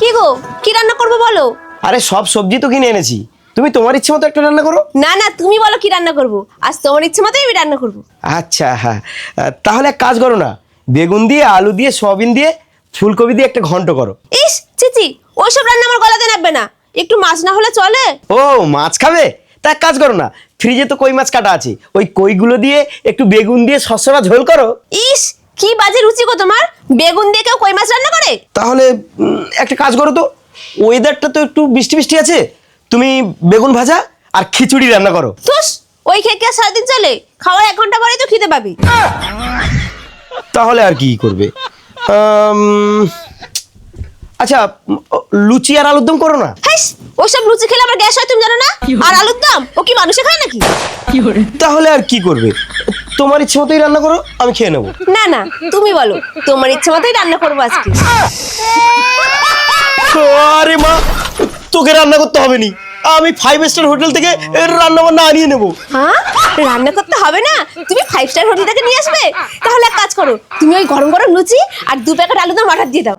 কি গো, কি রান্না করবো বলো? আরে সব সবজি তো কিনে এনেছি, তুমি তোমার ইচ্ছে মতো একটা রান্না করো। না না, তুমি বলো কি রান্না করবো। আজ তোমার ইচ্ছে মতোই আমি রান্না করবো। আচ্ছা হ্যাঁ, তাহলে এক কাজ করো না, বেগুন দিয়ে আলু দিয়ে সয়াবিন দিয়ে ফুলকপি দিয়ে একটা ঘন্ট করো। ইস চিচি, ওইসব রান্না আমার গলাতে নামবে না। একটু মাছ না হলে চলে? ও মাছ খাবে? তা এক কাজ করো না, ফ্রিজে তো কই মাছ কাটা আছে, ওই কইগুলো দিয়ে একটু বেগুন দিয়ে সসরা ঝোল করো। ইস, কি বাজে রুচি গো তোমার। বেগুন দিয়ে কেউ কই মাছ রান্না করে? তাহলে একটা কাজ করো তো, ওয়েদারটা তো একটু বৃষ্টি বৃষ্টি আছে, তুমি বেগুন ভাজা আর খিচুড়ি রান্না করো। তুস, ওই খেয়ে কি আর সারাদিন চলে? খাওয়ার 1 ঘন্টা পরেই তো খিদে পাবি। তাহলে আর কি করবে? আচ্ছা, লুচি আর আলুর দম করো না। হাইস, ওইসব লুচি খেলে আমার গ্যাস হয় তুমি জানো না? আর আলুর দম ও কি মানুষে খায় নাকি? তাহলে আর কি করবে, তোমার ইচ্ছে মতোই রান্না করো, আমি খেয়ে নেবো। না না, তুমি বলো, তোমার ইচ্ছে মতোই রান্না করবো আজকে। আরে মা, তোকে রান্না করতে হবে নি, আমি 5 স্টার হোটেল থেকে রান্না বান্না আনিয়ে নেবো। হ্যাঁ, রান্না করতে হবে না? তুমি 5 স্টার হোটেল থেকে নিয়ে আসবে? তাহলে এক কাজ করো, তুমি ওই গরম গরম লুচি আর 2 প্যাকেট আলুর দম অর্ডার দিয়ে দাও।